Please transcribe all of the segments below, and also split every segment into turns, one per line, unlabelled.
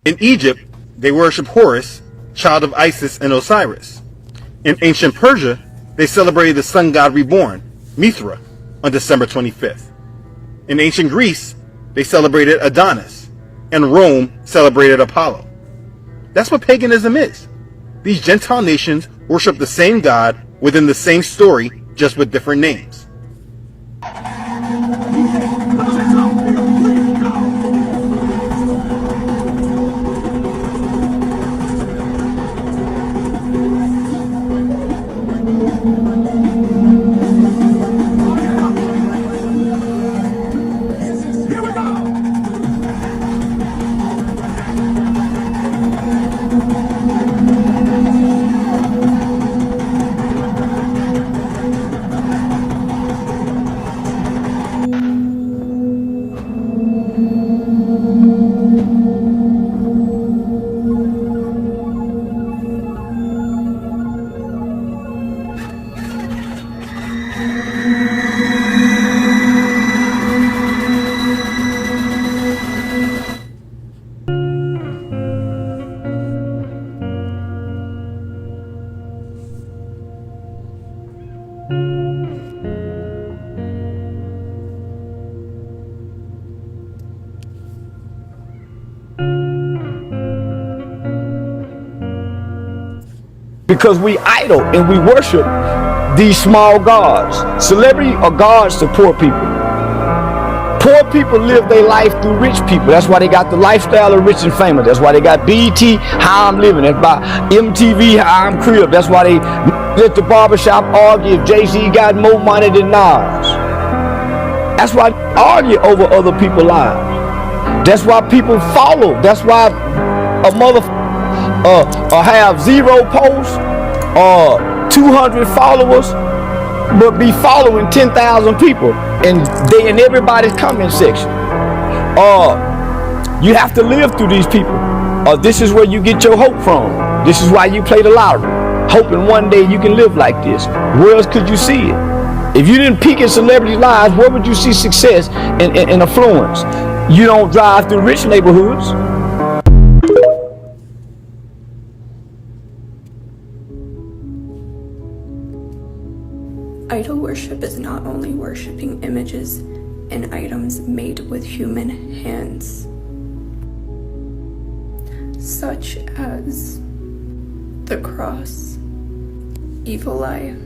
In Egypt, they worshiped Horus, child of Isis and Osiris. In ancient Persia, they celebrated the sun god reborn, Mithra, on December 25th. In ancient Greece, they celebrated Adonis, and Rome celebrated Apollo. That's what paganism is. These Gentile nations worship the same God within the same story, just with different names.
Because we idol and we worship these small gods. Celebrity are gods to poor people. Poor people live their life through rich people. That's why they got the lifestyle of rich and famous. That's why they got BET, How I'm Living. That's why MTV, How I'm Crib. That's why they at the barbershop argue if Jay-Z got more money than Nas. That's why they argue over other people's lives. That's why people follow. That's why a motherfucker have 0 posts or 200 followers, but be following 10,000 people and they in everybody's comment section. You have to live through these people. This is where you get your hope from. This is why you play the lottery, hoping one day you can live like this. Where else could you see it? If you didn't peek in celebrities' lives, where would you see success and affluence? You don't drive through rich neighborhoods.
Idol worship is not only worshiping images and items made with human hands, such as the cross, evil eye,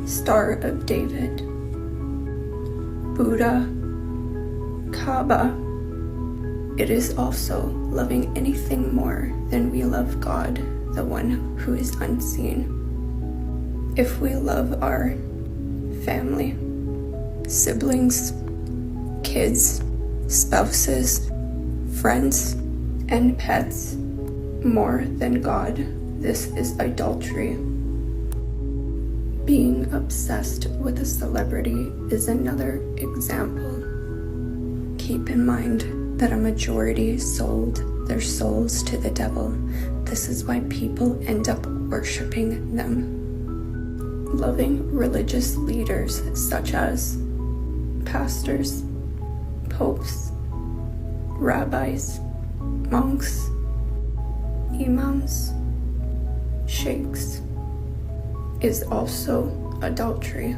Star of David, Buddha, Kaaba. It is also loving anything more than we love God, the one who is unseen. If we love our family, siblings, kids, spouses, friends, and pets more than God, this is idolatry. Being obsessed with a celebrity is another example. Keep in mind that a majority sold their souls to the devil. This is why people end up worshiping them. Loving religious leaders such as pastors, popes, rabbis, monks, imams, sheikhs is also adultery.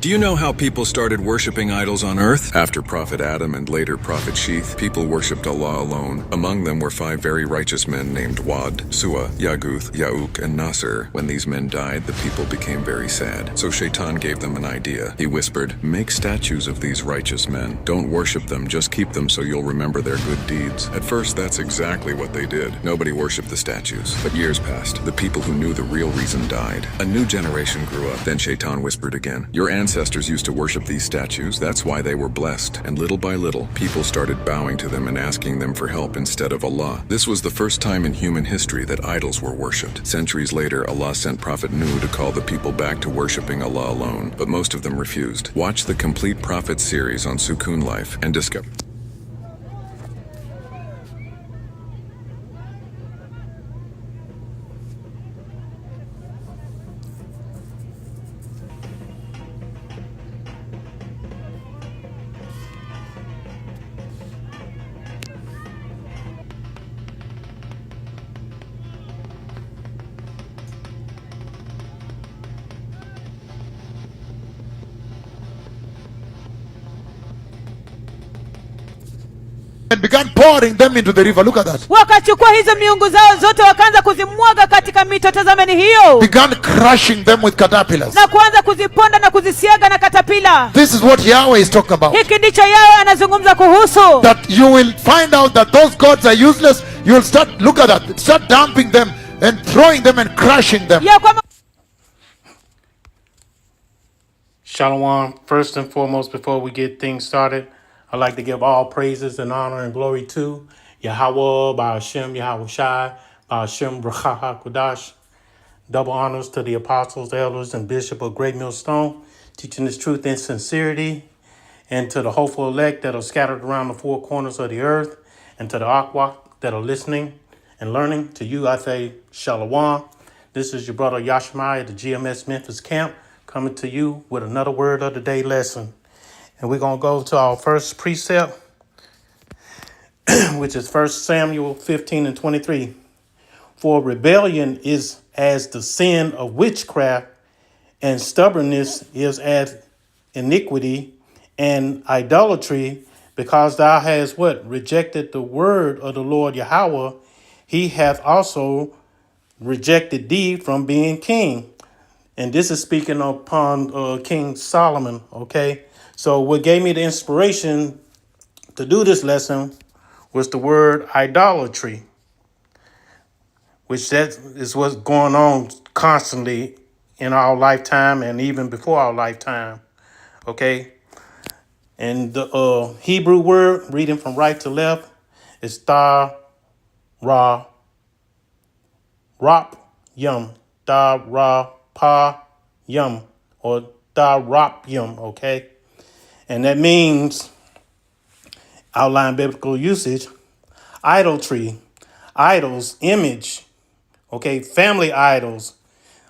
Do you know how people started worshiping idols on earth? After Prophet Adam and later Prophet Sheeth, people worshipped Allah alone. Among them were 5 very righteous men named Wad, Suwa, Yaguth, Ya'uk, and Nasser. When these men died, the people became very sad. So Shaitan gave them an idea. He whispered, "Make statues of these righteous men. Don't worship them, just keep them so you'll remember their good deeds." At first, that's exactly what they did. Nobody worshipped the statues. But years passed. The people who knew the real reason died. A new generation grew up. Then Shaitan whispered again, "Your ancestors used to worship these statues. That's why they were blessed." And little by little, people started bowing to them and asking them for help instead of Allah. This was the first time in human history that idols were worshipped. Centuries later, Allah sent Prophet Nuh to call the people back to worshipping Allah alone, but most of them refused. Watch the complete Prophet series on Sukoon Life and discover.
and began pouring them into the river. Look at that.
wakachukua hizo miungu zao zote wakaanza kuzimwaga katika mito. Tazameni hiyo.
Began crushing them with caterpillars.
Na kuanza kuziponda na kuzisiaga na katapila.
This is what Yahweh is talking about.
Hiki ndicho Yahweh anazungumza kuhusu.
That you will find out that those gods are useless. You will start, look at that, start dumping them and throwing them and crushing them.
Ya kwamba
Shalom. First and foremost, before we get things started, I'd like to give all praises and honor and glory to Yahweh, Ba'ashem, Yahweh Shai, Ba'ashem, Bracha HaKodash. Double honors to the apostles, elders, and bishop of Great Millstone, teaching this truth in sincerity, and to the hopeful elect that are scattered around the four corners of the earth, and to the Akwak that are listening and learning. To you, I say Shalom. This is your brother Yashmai at the GMS Memphis camp, coming to you with another word of the day lesson. And we're going to go to our first precept, which is 1 Samuel 15 and 23. For rebellion is as the sin of witchcraft, and stubbornness is as iniquity and idolatry, because thou hast what? Rejected the word of the Lord Yahweh. He hath also rejected thee from being king. And this is speaking upon King Solomon, okay? So what gave me the inspiration to do this lesson was the word idolatry, which that is what's going on constantly in our lifetime and even before our lifetime, okay? And the Hebrew word, reading from right to left, is da, ra, rop, yum, da, ra, pa, yum, or da, rop, yum, okay? And that means, outline biblical usage, idolatry, idols, image, okay, family idols,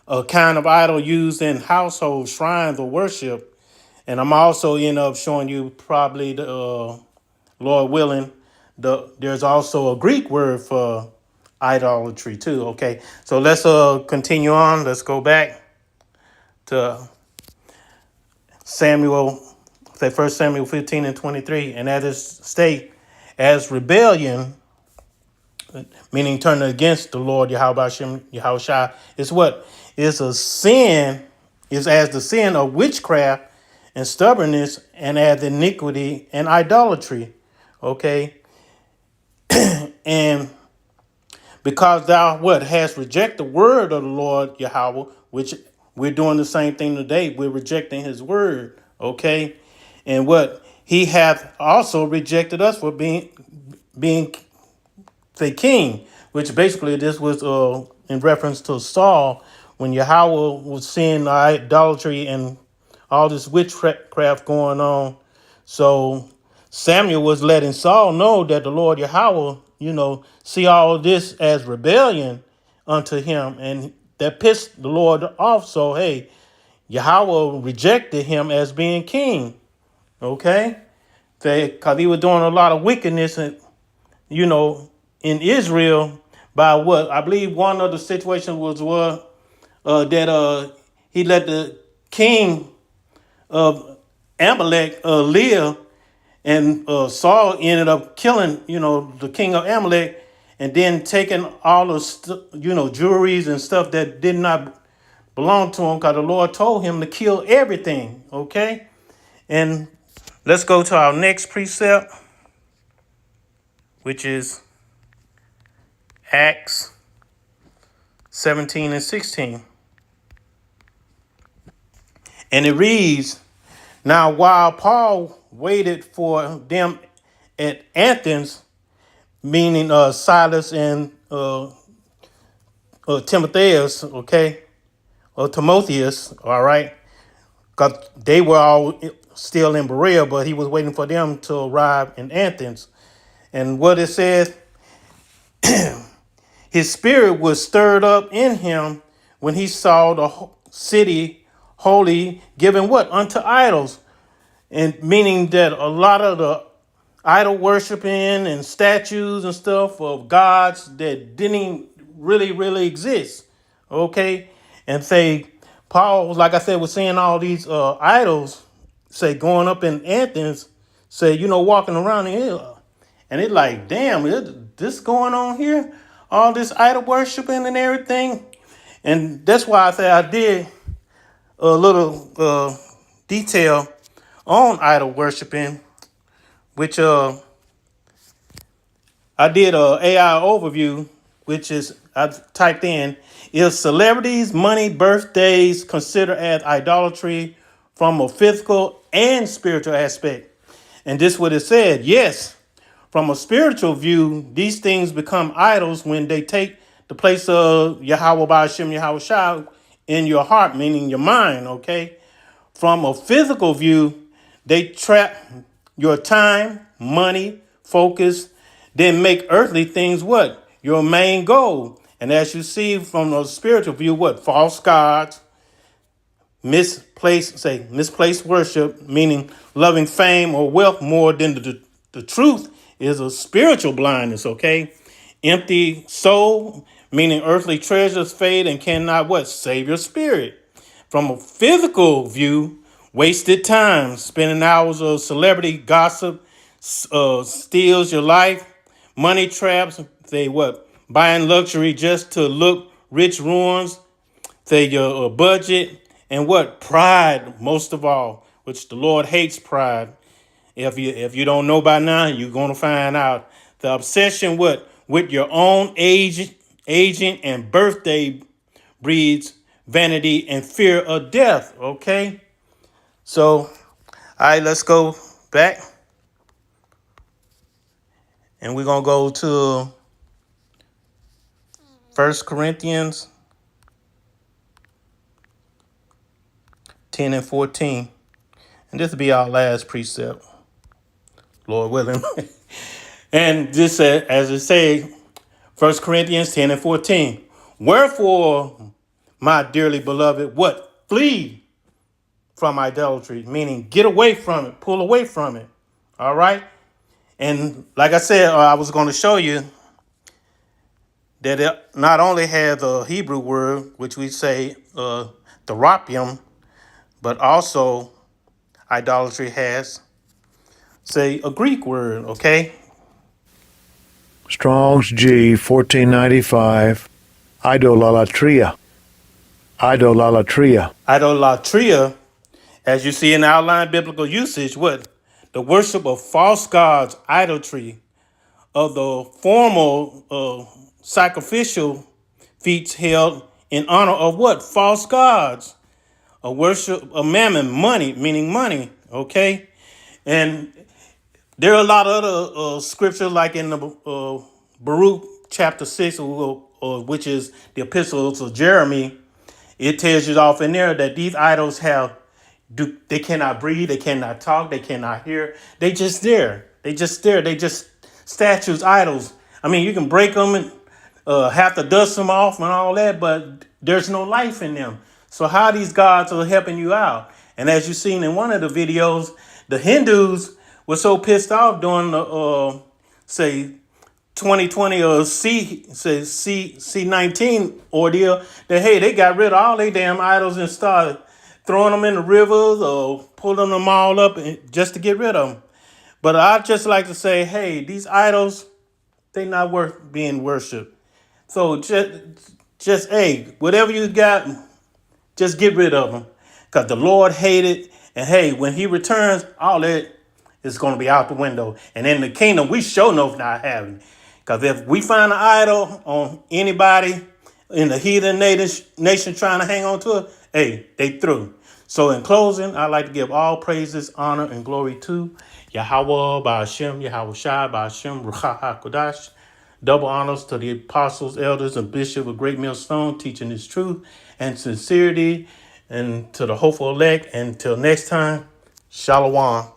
a kind of idol used in household shrines or worship. And I'm also end up showing you probably, the Lord willing, there's also a Greek word for idolatry too, okay? So let's continue on. Let's go back to Samuel, say 1 Samuel 15 and 23. And that is state, as rebellion, meaning turning against the Lord Yahweh Shai, is what? Is a sin, is as the sin of witchcraft and stubbornness, and as iniquity and idolatry, okay? And because thou what hast rejected the word of the Lord Yahweh, which we're doing the same thing today, we're rejecting his word, okay? And what he hath also rejected us for being the king, which basically this was in reference to Saul, when Yahweh was seeing idolatry and all this witchcraft going on. So Samuel was letting Saul know that the Lord Yahweh, see all this as rebellion unto him. And that pissed the Lord off. So, hey, Yahweh rejected him as being king. Okay? Because he was doing a lot of wickedness, and, in Israel by what? I believe one of the situations was that he let the king of Amalek live, and Saul ended up killing, the king of Amalek, and then taking all the, jewelries and stuff that did not belong to him, because the Lord told him to kill everything, okay? And let's go to our next precept, which is Acts 17 and 16. And it reads, now while Paul waited for them at Athens, meaning Silas and Timotheus, okay, or Timotheus, all right, because they were all still in Berea, but he was waiting for them to arrive in Athens. And what it says, his spirit was stirred up in him when he saw the city holy, given what? Unto idols. And meaning that a lot of the idol worshiping and statues and stuff of gods that didn't really exist. Okay? And say, Paul, like I said, was seeing all these idols, say, going up in Athens, say, walking around here. And it's like, damn, this going on here? All this idol worshiping and everything. And that's why I say I did a little detail on idol worshiping, which I did a AI overview, which is I typed in, is celebrities, money, birthdays considered as idolatry from a physical and spiritual aspect? And this is what it said. Yes, from a spiritual view, these things become idols when they take the place of Yahweh Ba'ashem Yahweh Shai in your heart, meaning your mind, okay? From a physical view, they trap your time, money, focus, then make earthly things what? Your main goal. And as you see from a spiritual view, what? False gods, misplaced worship, meaning loving fame or wealth more than the truth is a spiritual blindness, okay? Empty soul, meaning earthly treasures fade and cannot what? Save your spirit. From a physical view, wasted time, spending hours of celebrity gossip, steals your life. Money traps, they what? Buying luxury just to look rich ruins, say your budget, and what? Pride, most of all, which the Lord hates pride. If you don't know by now, you're gonna find out. The obsession what? With your own aging and birthday breeds vanity and fear of death. Okay? So, all right, let's go back. And we're going to go to 1 Corinthians 10 and 14. And this will be our last precept, Lord willing. And this, as it says, 1 Corinthians 10 and 14. Wherefore, my dearly beloved, what? Flee from idolatry, meaning get away from it, pull away from it. All right? And like I said, I was going to show you that it not only has a Hebrew word, which we say therapium, but also idolatry has, say, a Greek word, okay?
Strong's G 1495. Idolatria. Idolatria.
Idolatria, as you see in the outline biblical usage, what? The worship of false gods, idolatry, of the formal sacrificial feats held in honor of what? False gods. A worship of mammon, money, meaning money, okay? And there are a lot of other scriptures, like in the Baruch chapter 6, which is the epistles of Jeremy. It tells you off in there that these idols they cannot breathe, they cannot talk, they cannot hear. They just there. They just there. They just statues, idols. I mean, you can break them and have to dust them off and all that, but there's no life in them. So how these gods are helping you out? And as you've seen in one of the videos, the Hindus were so pissed off during the, say, 2020 or C19 ordeal that, hey, they got rid of all their damn idols and started throwing them in the rivers or pulling them all up just to get rid of them. But I'd just like to say, hey, these idols, they not worth being worshipped. So just hey, whatever you got, just get rid of them. Because the Lord hated, and hey, when he returns, all that is going to be out the window. And in the kingdom, we sure know not having it. Because if we find an idol on anybody in the heathen nation trying to hang on to it, hey, they through. So in closing, I'd like to give all praises, honor, and glory to Yahweh, Ba'ashem, Yahweh Shai, Ba'ashem, Ruach HaKodesh. Double honors to the apostles, elders, and bishop of Great Millstone, teaching this truth and sincerity, and to the hopeful elect. And until next time, Shalom.